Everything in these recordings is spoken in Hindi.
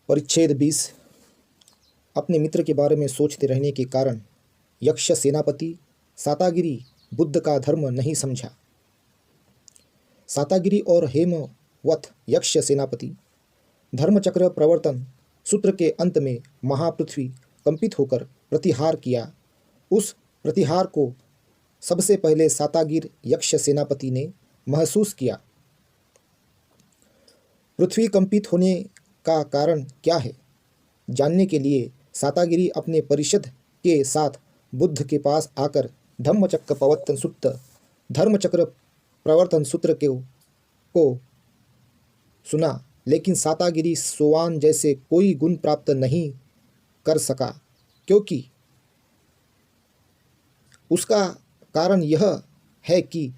परिच्छेद 20। अपने मित्र के बारे में सोचते रहने के कारण यक्ष सेनापति सातागिरी बुद्ध का धर्म नहीं समझा। सातागिरी और हेमवत यक्ष सेनापति धर्मचक्र प्रवर्तन सूत्र के अंत में महापृथ्वी कंपित होकर प्रतिहार किया। उस प्रतिहार को सबसे पहले सातागिर यक्ष सेनापति ने महसूस किया। पृथ्वी कंपित होने का कारण क्या है, जानने के लिए सातागिरी अपने परिषद के साथ बुद्ध के पास आकर धर्मचक्र प्रवर्तन सूत्र को सुना, लेकिन सातागिरी सोवान जैसे कोई गुण प्राप्त नहीं कर सका, क्योंकि उसका कारण यह है कि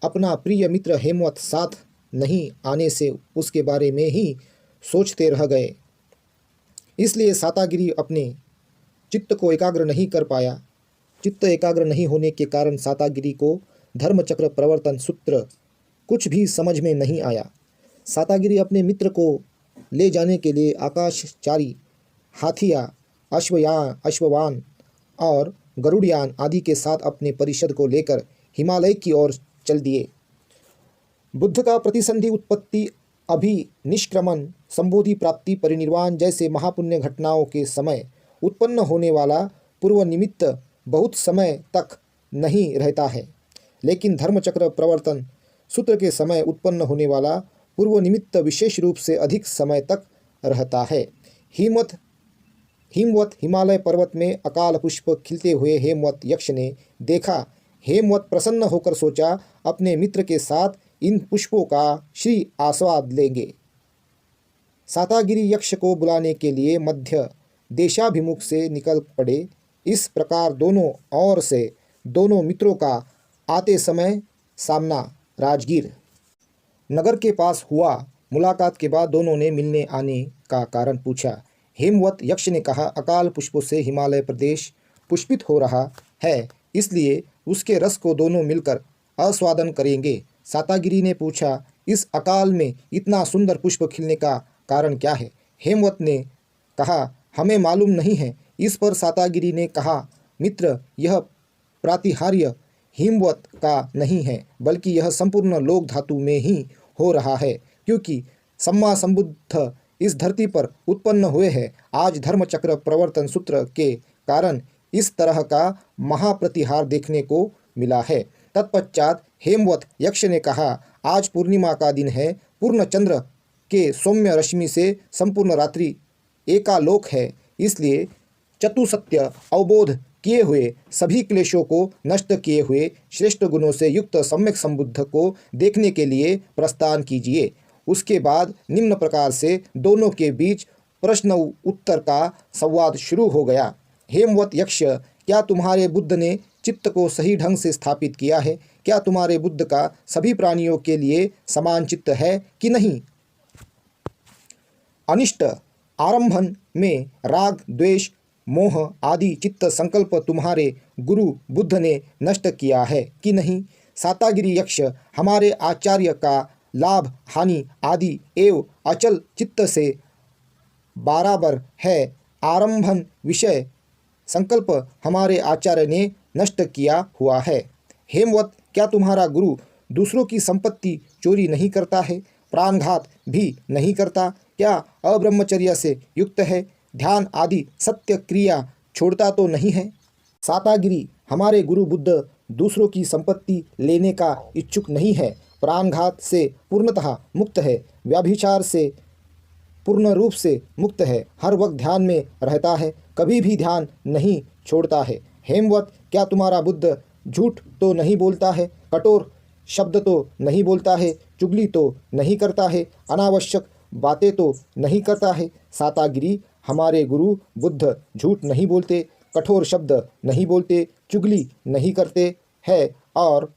अपना प्रिय मित्र हेमवत साथ नहीं आने से उसके बारे में ही सोचते रह गए। इसलिए सातागिरी अपने चित्त को एकाग्र नहीं कर पाया। चित्त एकाग्र नहीं होने के कारण सातागिरी को धर्मचक्र प्रवर्तन सूत्र कुछ भी समझ में नहीं आया। सातागिरी अपने मित्र को ले जाने के लिए आकाशचारी हाथिया, अश्ववान और गरुड़यान आदि के साथ अपने परिषद को लेकर हिमालय की ओर चल दिए। बुद्ध का प्रतिसंधि, उत्पत्ति, अभिनिष्क्रमण, संबोधि प्राप्ति, परिनिर्वाण जैसे महापुण्य घटनाओं के समय उत्पन्न होने वाला पूर्व निमित्त बहुत समय तक नहीं रहता है, लेकिन धर्मचक्र प्रवर्तन सूत्र के समय उत्पन्न होने वाला पूर्व निमित्त विशेष रूप से अधिक समय तक रहता है। हिमवत हिमालय पर्वत में अकाल पुष्प खिलते हुए हेमवत यक्ष ने देखा। हेमवत प्रसन्न होकर सोचा, अपने मित्र के साथ इन पुष्पों का श्री आस्वाद लेंगे। सातागिरी यक्ष को बुलाने के लिए मध्य देशाभिमुख से निकल पड़े। इस प्रकार दोनों ओर से दोनों मित्रों का आते समय सामना राजगीर नगर के पास हुआ। मुलाकात के बाद दोनों ने मिलने आने का कारण पूछा। हेमवत यक्ष ने कहा, अकाल पुष्पों से हिमालय प्रदेश पुष्पित हो रहा है, इसलिए उसके रस को दोनों मिलकर आस्वादन करेंगे। सातागिरी ने पूछा, इस अकाल में इतना सुंदर पुष्प खिलने का कारण क्या है? हेमवत ने कहा, हमें मालूम नहीं है। इस पर सातागिरी ने कहा, मित्र, यह प्रातिहार्य हिमवत का नहीं है, बल्कि यह संपूर्ण लोक धातु में ही हो रहा है, क्योंकि सम्मा संबुद्ध इस धरती पर उत्पन्न हुए हैं। आज धर्मचक्र प्रवर्तन सूत्र के कारण इस तरह का महाप्रतिहार देखने को मिला है। तत्पश्चात हेमवत यक्ष ने कहा, आज पूर्णिमा का दिन है। पूर्ण चंद्र के सौम्य रश्मि से संपूर्ण रात्रि एकालोक है, इसलिए चतुसत्य अवबोध किए हुए, सभी क्लेशों को नष्ट किए हुए, श्रेष्ठ गुणों से युक्त सम्यक संबुद्ध को देखने के लिए प्रस्थान कीजिए। उसके बाद निम्न प्रकार से दोनों के बीच प्रश्न उत्तर का संवाद शुरू हो गया। हेमवत यक्ष, क्या तुम्हारे बुद्ध ने चित्त को सही ढंग से स्थापित किया है? क्या तुम्हारे बुद्ध का सभी प्राणियों के लिए समान चित्त है कि नहीं? अनिष्ट आरंभन में राग, द्वेष, मोह आदि चित्त संकल्प तुम्हारे गुरु बुद्ध ने नष्ट किया है कि नहीं? सातागिरी यक्ष, हमारे आचार्य का लाभ हानि आदि एवं अचल चित्त से बराबर है। आरंभन विषय संकल्प हमारे आचार्य ने नष्ट किया हुआ है। हेमवत, क्या तुम्हारा गुरु दूसरों की संपत्ति चोरी नहीं करता है? प्राणघात भी नहीं करता? क्या अब्रह्मचर्य से युक्त है? ध्यान आदि सत्य क्रिया छोड़ता तो नहीं है? सातागिरी, हमारे गुरु बुद्ध दूसरों की संपत्ति लेने का इच्छुक नहीं है, प्राणघात से पूर्णतः मुक्त है, व्यभिचार से पूर्ण रूप से मुक्त है, हर वक्त ध्यान में रहता है, कभी भी ध्यान नहीं छोड़ता है। हेमवत, क्या तुम्हारा बुद्ध झूठ तो नहीं बोलता है, कठोर शब्द तो नहीं बोलता है, चुगली तो नहीं करता है, अनावश्यक बातें तो नहीं करता है? सातागिरी, हमारे गुरु बुद्ध झूठ नहीं बोलते, कठोर शब्द नहीं बोलते, चुगली नहीं करते हैं और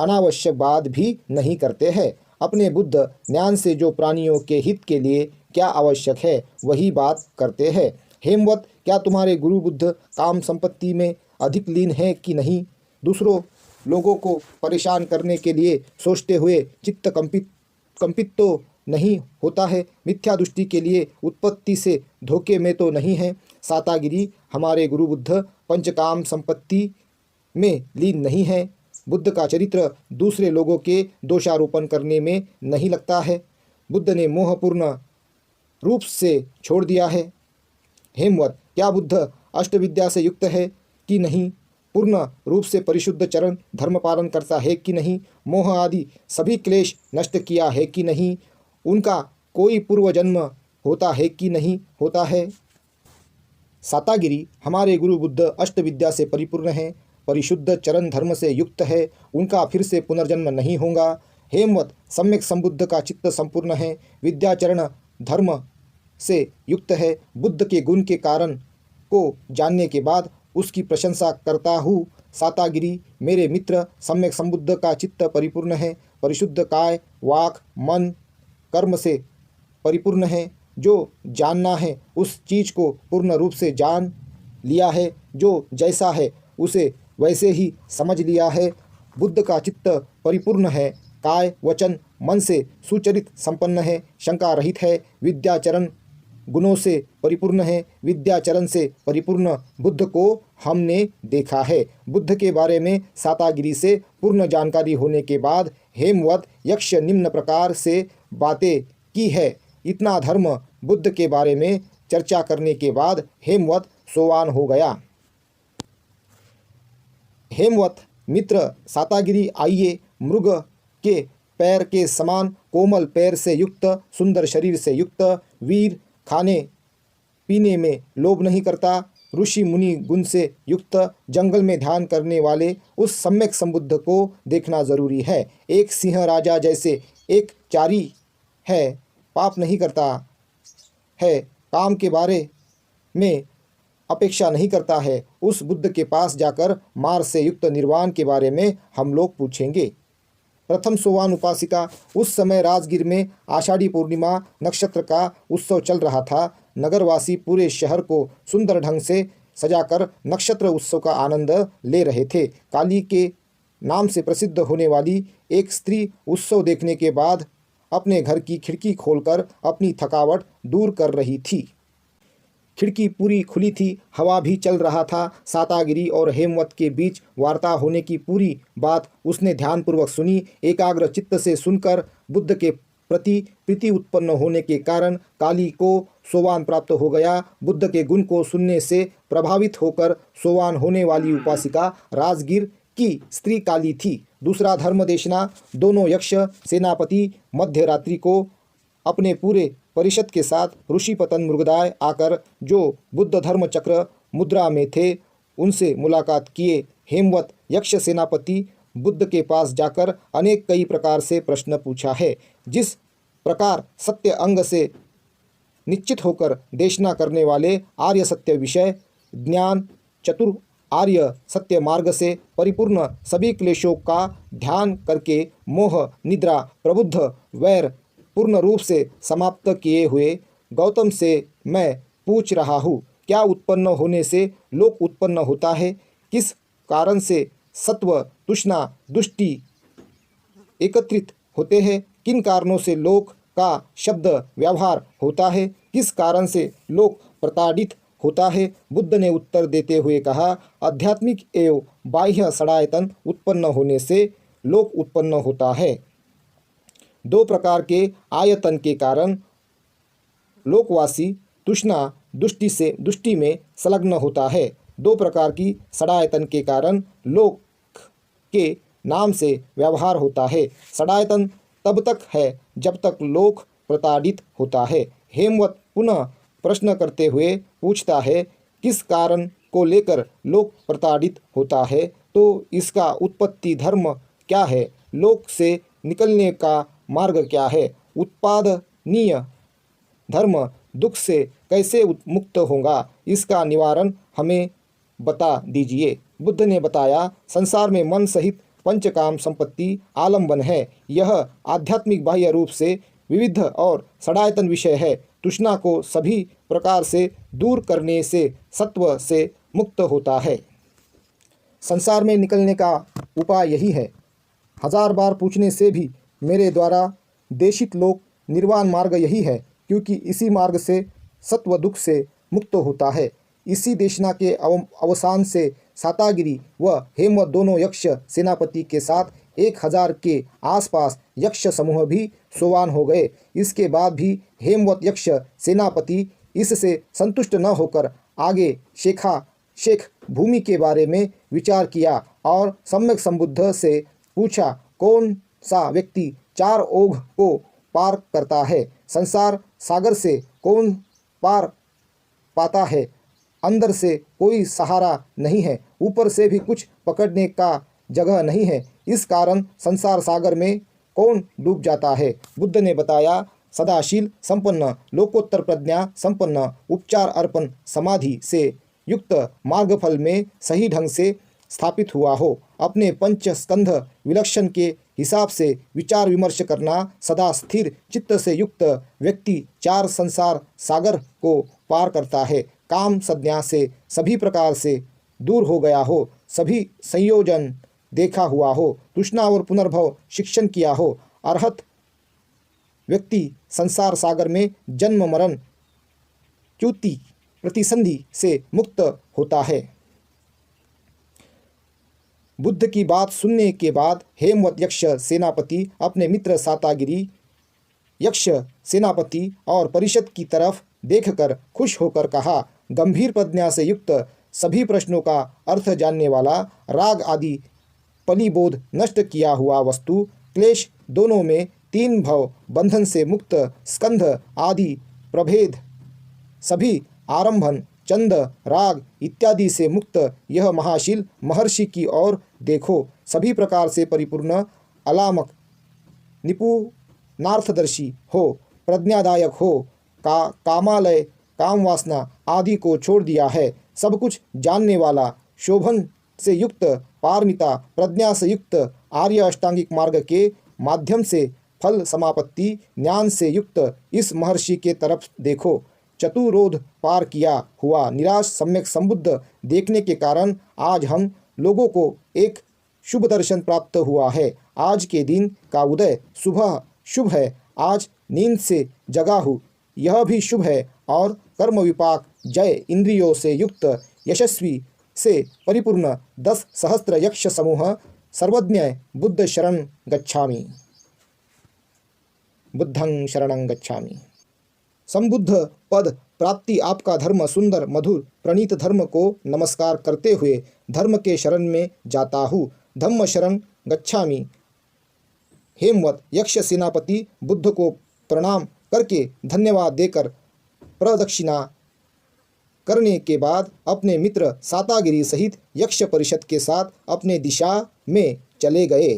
अनावश्यक बात भी नहीं करते हैं। अपने बुद्ध ज्ञान से जो प्राणियों के हित के लिए क्या आवश्यक है वही बात करते हैं। हेमवत, क्या तुम्हारे गुरु बुद्ध काम संपत्ति में अधिक लीन है कि नहीं? दूसरों लोगों को परेशान करने के लिए सोचते हुए चित्त कंपित तो नहीं होता है, मिथ्या दृष्टि के लिए उत्पत्ति से धोखे में तो नहीं है। सातागिरी हमारे गुरु बुद्ध पंचकाम संपत्ति में लीन नहीं है। बुद्ध का चरित्र दूसरे लोगों के दोषारोपण करने में नहीं लगता है। बुद्ध ने मोहपूर्ण रूप से छोड़ दिया है। हेमवत, क्या बुद्ध अष्टविद्या से युक्त है कि नहीं? पूर्ण रूप से परिशुद्ध चरण धर्म पालन करता है कि नहीं? मोह आदि सभी क्लेश नष्ट किया है कि नहीं? उनका कोई पूर्व जन्म होता है कि नहीं होता है? सातागिरी हमारे गुरु बुद्ध अष्टविद्या से परिपूर्ण है, परिशुद्ध चरण धर्म से युक्त है, उनका फिर से पुनर्जन्म नहीं होगा। हेमवत, सम्यक संबुद्ध का चित्त संपूर्ण है, विद्याचरण धर्म से युक्त है। बुद्ध के गुण के कारण को जानने के बाद उसकी प्रशंसा करता हूँ। सातागिरी मेरे मित्र, सम्यक संबुद्ध का चित्त परिपूर्ण है, परिशुद्ध काय वाक मन कर्म से परिपूर्ण है। जो जानना है उस चीज़ को पूर्ण रूप से जान लिया है, जो जैसा है उसे वैसे ही समझ लिया है। बुद्ध का चित्त परिपूर्ण है, काय वचन मन से सुचरित संपन्न है, शंका रहित है, विद्याचरण गुणों से परिपूर्ण है। विद्याचरण से परिपूर्ण बुद्ध को हमने देखा है। बुद्ध के बारे में सातागिरी से पूर्ण जानकारी होने के बाद हेमवत यक्ष निम्न प्रकार से बातें की है। इतना धर्म बुद्ध के बारे में चर्चा करने के बाद हेमवत सोवान हो गया। हेमवत मित्र सातागिरी, आइए, मृग के पैर के समान कोमल पैर से युक्त, सुंदर शरीर से युक्त वीर, खाने पीने में लोभ नहीं करता, ऋषि मुनि गुण से युक्त, जंगल में ध्यान करने वाले उस सम्यक संबुद्ध को देखना जरूरी है। एक सिंह राजा जैसे एक चारी है, पाप नहीं करता है, काम के बारे में अपेक्षा नहीं करता है। उस बुद्ध के पास जाकर मार्ग से युक्त निर्वाण के बारे में हम लोग पूछेंगे। प्रथम सोवान उपासिका, उस समय राजगीर में आषाढ़ी पूर्णिमा नक्षत्र का उत्सव चल रहा था। नगरवासी पूरे शहर को सुंदर ढंग से सजाकर नक्षत्र उत्सव का आनंद ले रहे थे। काली के नाम से प्रसिद्ध होने वाली एक स्त्री उत्सव देखने के बाद अपने घर की खिड़की खोलकर अपनी थकावट दूर कर रही थी। खिड़की पूरी खुली थी, हवा भी चल रहा था। सातागिरी और हेमवत के बीच वार्ता होने की पूरी बात उसने ध्यानपूर्वक सुनी। एकाग्र चित्त से सुनकर बुद्ध के प्रति प्रीति उत्पन्न होने के कारण काली को सोवान प्राप्त हो गया। बुद्ध के गुण को सुनने से प्रभावित होकर सोवान होने वाली उपासिका राजगीर की स्त्री काली थी। दूसरा धर्मदेशना, दोनों यक्ष सेनापति मध्य रात्रि को अपने पूरे परिषद के साथ ऋषिपतन मृगदाय आकर जो बुद्ध धर्म चक्र मुद्रा में थे उनसे मुलाकात किए। हेमवत यक्ष सेनापति बुद्ध के पास जाकर अनेक कई प्रकार से प्रश्न पूछा है। जिस प्रकार सत्य अंग से निश्चित होकर देशना करने वाले आर्य सत्य विषय ज्ञान चतुर आर्य सत्य मार्ग से परिपूर्ण सभी क्लेशों का ध्यान करके मोह निद्रा प्रबुद्ध वैर पूर्ण रूप से समाप्त किए हुए गौतम से मैं पूछ रहा हूँ, क्या उत्पन्न होने से लोक उत्पन्न होता है? किस कारण से सत्व तृष्णा दुष्टि एकत्रित होते हैं? किन कारणों से लोक का शब्द व्यवहार होता है? किस कारण से लोक प्रताड़ित होता है? बुद्ध ने उत्तर देते हुए कहा, आध्यात्मिक एवं बाह्य षडायतन उत्पन्न होने से लोक उत्पन्न होता है। दो प्रकार के आयतन के कारण लोकवासी तृष्णा दुष्टि में संलग्न होता है। दो प्रकार की षडायतन के कारण लोक के नाम से व्यवहार होता है। षडायतन तब तक है जब तक लोक प्रताड़ित होता है। हेमवत पुनः प्रश्न करते हुए पूछता है, किस कारण को लेकर लोक प्रताड़ित होता है? तो इसका उत्पत्ति धर्म क्या है? लोक से निकलने का मार्ग क्या है? उत्पादनीय धर्म दुख से कैसे मुक्त होगा? इसका निवारण हमें बता दीजिए। बुद्ध ने बताया, संसार में मन सहित पंचकाम संपत्ति आलंबन है। यह आध्यात्मिक बाह्य रूप से विविध और षडायतन विषय है। तृष्णा को सभी प्रकार से दूर करने से सत्व से मुक्त होता है। संसार में निकलने का उपाय यही है। 1000 बार पूछने से भी मेरे द्वारा देशित लोक निर्वाण मार्ग यही है, क्योंकि इसी मार्ग से सत्व दुख से मुक्त होता है। इसी देशना के अवसान से सातागिरी व हेमवत दोनों यक्ष सेनापति के साथ 1000 के आसपास यक्ष समूह भी सोवान हो गए। इसके बाद भी हेमवत यक्ष सेनापति इससे संतुष्ट न होकर आगे शेख भूमि के बारे में विचार किया और सम्यक संबुद्ध से पूछा, कौन सा व्यक्ति 4 ओघ को पार करता है? संसार सागर से कौन पार पाता है? अंदर से कोई सहारा नहीं है, ऊपर से भी कुछ पकड़ने का जगह नहीं है, इस कारण संसार सागर में कौन डूब जाता है? बुद्ध ने बताया, सदाशील संपन्न, लोकोत्तर प्रज्ञा संपन्न, उपचार अर्पण समाधि से युक्त मार्गफल में सही ढंग से स्थापित हुआ हो, अपने पंच स्कंध विलक्षण के हिसाब से विचार विमर्श करना, सदा स्थिर चित्त से युक्त व्यक्ति 4 संसार सागर को पार करता है, काम संज्ञा से सभी प्रकार से दूर हो गया हो, सभी संयोजन देखा हुआ हो, तृष्णा और पुनर्भव शिक्षण किया हो, अरहत व्यक्ति संसार सागर में जन्म मरण च्युति प्रतिसंधि से मुक्त होता है। बुद्ध की बात सुनने के बाद हेमवत यक्ष सेनापति अपने मित्र सातागिरी यक्ष सेनापति और परिषद की तरफ देखकर खुश होकर कहा, गंभीर प्रज्ञा से युक्त, सभी प्रश्नों का अर्थ जानने वाला, राग आदि पलिबोध नष्ट किया हुआ वस्तु, क्लेश दोनों में 3 भव बंधन से मुक्त, स्कंध आदि प्रभेद सभी आरंभन चंद राग इत्यादि से मुक्त यह महाशील महर्षि की ओर देखो, सभी प्रकार से परिपूर्ण, अलामक, निपुणार्थदर्शी हो, प्रज्ञादायक हो, कामालय काम वासना आदि को छोड़ दिया है, सब कुछ जानने वाला, शोभन से युक्त, पारमिता प्रज्ञा से युक्त, आर्य अष्टांगिक मार्ग के माध्यम से फल समापत्ति ज्ञान से युक्त इस महर्षि के तरफ देखो। चतुरोध पार किया हुआ निराश सम्यक संबुद्ध देखने के कारण आज हम लोगों को एक शुभ दर्शन प्राप्त हुआ है। आज के दिन का उदय सुबह शुभ है, आज नींद से जगा हूँ यह भी शुभ है, और कर्म विपाक जय इंद्रियों से युक्त यशस्वी से परिपूर्ण 10 सहस्त्र यक्ष समूह सर्वज्ञ बुद्ध शरण गच्छामि, बुद्धं शरणं गच्छामि। संबुद्ध पद प्राप्ति आपका धर्म सुंदर मधुर प्रणीत धर्म को नमस्कार करते हुए धर्म के शरण में जाता हूँ, धम्म शरण गच्छामि। हेमवत यक्ष सेनापति बुद्ध को प्रणाम करके धन्यवाद देकर प्रदक्षिणा करने के बाद अपने मित्र सातागिरी सहित यक्ष परिषद के साथ अपने दिशा में चले गए।